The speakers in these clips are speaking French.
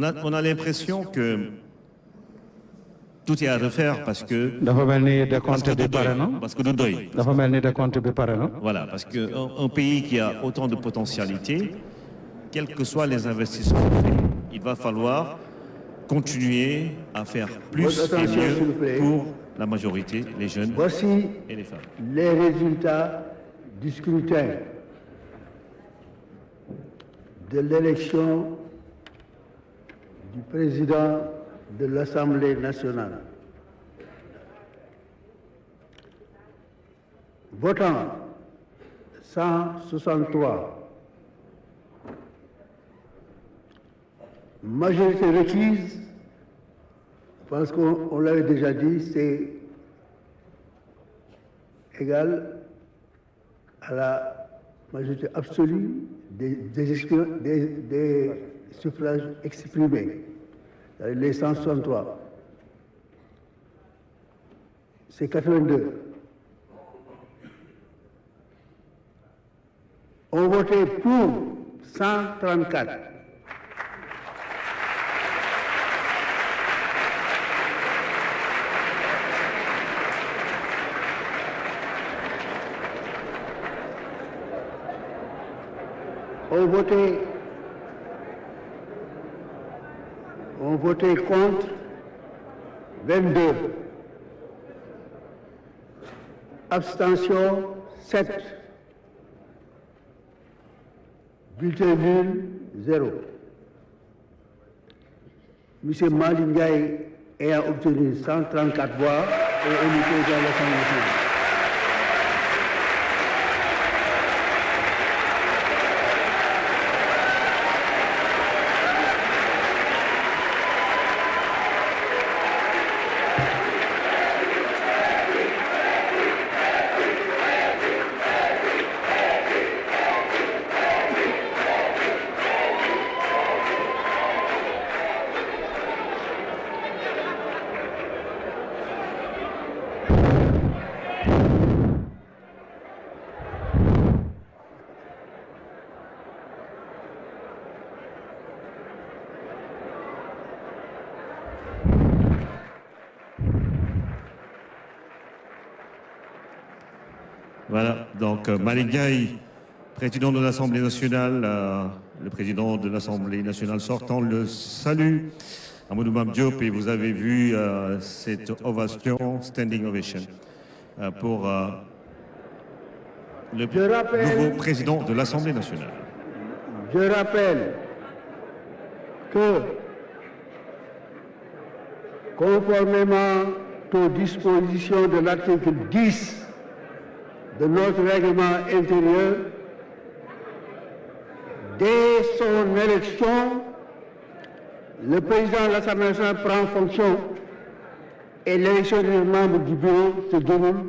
On a l'impression que tout est à refaire parce que... Voilà, parce qu'un pays qui a autant de potentialités, quels que soient les investissements faits, il va falloir continuer à faire plus et mieux pour la majorité, les jeunes et les femmes. Les résultats du scrutin de l'élection du président de l'Assemblée nationale. Votant 163. Majorité requise, parce qu'on l'avait déjà dit, c'est égal à la majorité absolue des suffrages exprimés, les 163. C'est 82. On votait pour 134. On votait contre 22. Abstention 7. Bulletin nul 0. M. Malick Ndiaye ayant obtenu 134 voix et élu président de l'Assemblée nationale. Voilà, donc Malick Ndiaye, président de l'Assemblée nationale, le président de l'Assemblée nationale sortant, le salue. Amadou Mame Diop, et vous avez vu cette ovation, standing ovation, pour le nouveau président de l'Assemblée nationale. Je rappelle que, conformément aux dispositions de l'article 10 de notre règlement intérieur, dès son élection, le président de l'Assemblée nationale prend fonction et l'élection des membres du bureau se déroule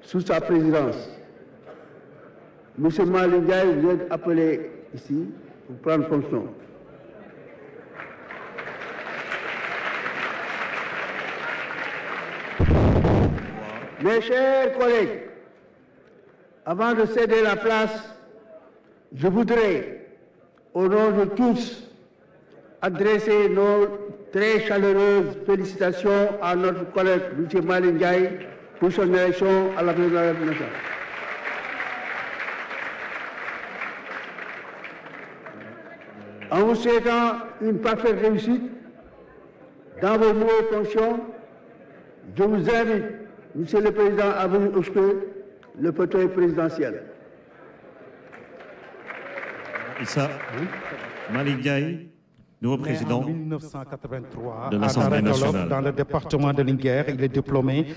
sous sa présidence. Monsieur Malick Ndiaye, vous êtes appelé ici pour prendre fonction. Mes chers collègues, avant de céder la place, je voudrais, au nom de tous, adresser nos très chaleureuses félicitations à notre collègue M. Malick Ndiaye pour son élection à la présidence de la République. En vous souhaitant une parfaite réussite dans vos nouvelles fonctions, je vous invite, Monsieur le Président, à venir occuper le fauteuil présidentiel. Et ça, Malick Ndiaye, nouveau président en 1983 de l'Assemblée nationale. Dans le département de Linguère, il est diplômé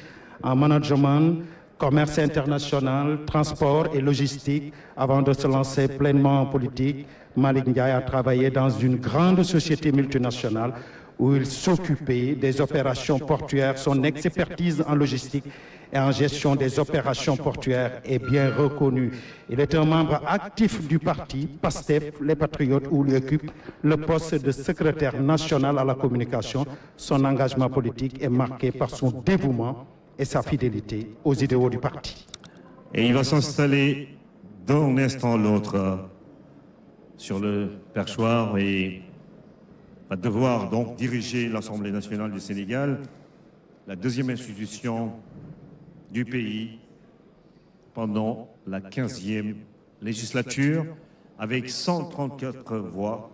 en management, commerce international, transport et logistique. Avant de se lancer pleinement en politique, Malick Ndiaye a travaillé dans une grande société multinationale où il s'occupait des opérations portuaires. Son expertise en logistique et en gestion des opérations portuaires est bien reconnue. Il est un membre actif du parti PASTEF, les Patriotes, où il occupe le poste de secrétaire national à la communication. Son engagement politique est marqué par son dévouement et sa fidélité aux idéaux du parti. Et il va s'installer d'un instant à l'autre sur le perchoir et va devoir donc diriger l'Assemblée nationale du Sénégal, la deuxième institution du pays pendant la 15e législature, avec 134 voix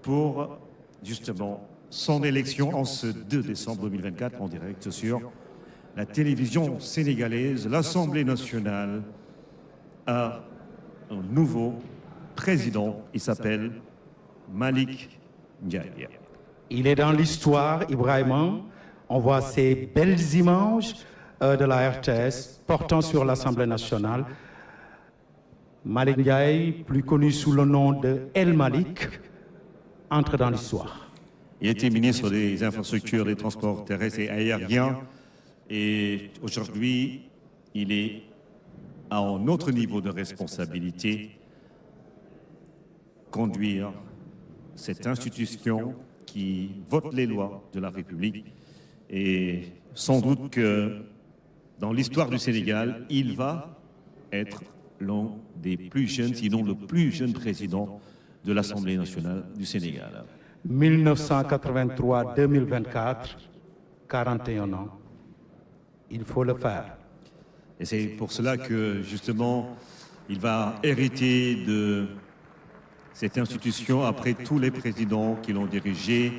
pour justement son élection en ce 2 décembre 2024 en direct sur la télévision sénégalaise. L'Assemblée nationale a un nouveau président, il s'appelle Malick Ndiaye. Il est dans l'histoire, Ibrahima. On voit ces belles images de la RTS portant sur l'Assemblée nationale. Malick Ndiaye, plus connu sous le nom de El Malick, entre dans l'histoire. Il était ministre des Infrastructures, des Transports terrestres et aériens. Et aujourd'hui, il est à un autre niveau de responsabilité, conduire cette institution qui vote les lois de la République. Et sans doute que dans l'histoire du Sénégal, il va être l'un des plus jeunes, sinon le plus jeune président de l'Assemblée nationale du Sénégal. 1983-2024, 41 ans. Il faut le faire. Et c'est pour cela que, justement, il va hériter de cette institution après tous les présidents qui l'ont dirigé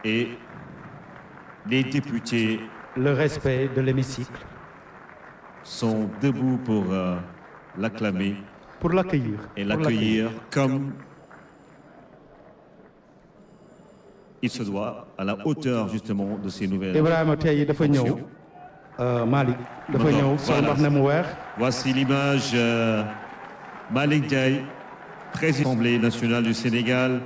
et les députés. Le respect de l'hémicycle. Sont debout pour l'acclamer. Pour l'accueillir. Et l'accueillir comme il se doit, à la hauteur, justement, de ces nouvelles fonctions. Malick dafa ñëw sol mbaxane mu weex. Voici l'image Malick Ndiaye, président de l'Assemblée nationale du Sénégal.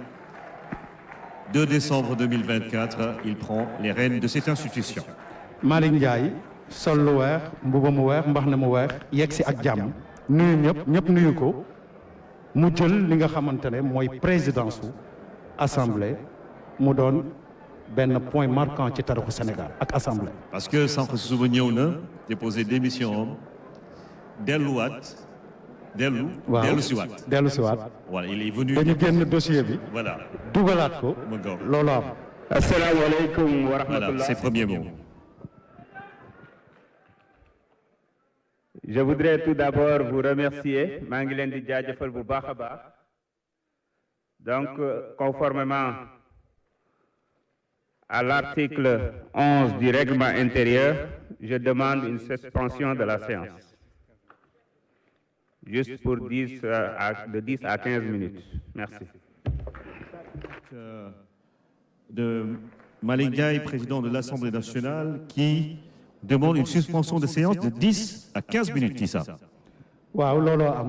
2 décembre 2024, il prend les rênes de cette institution. Malick Ndiaye sol lu weex mbuba mu weex mbaxane mu weex yegg si ak jàmm nuyu ñëpp nuyu ko mu jël li nga xamante ne mooy présidence su assemblée mu doon benn point marquant ci taarixu Sénégal ak assemblée. Parce que sànq suba ñëw na déposer démission am delluwaat dellu si waat. Voilà, il est venu. dañu génn dossier bi. Voilà. dugalaat ko. loolu am. Asalaamaaleykum wa rahmatullah. Voilà, ses premiers mots. Je voudrais tout d'abord vous remercier. maa ngi leen di jaajëfal bu baax a baax. Donc, conformément à l'article 11 du règlement intérieur, je demande une suspension de la séance. Juste pour de 10 à 15 minutes. Merci. De Malick Ndiaye, président de l'Assemblée nationale, qui demande une suspension de séance de 10 à 15 minutes, dit ça. Waaw, looloo am.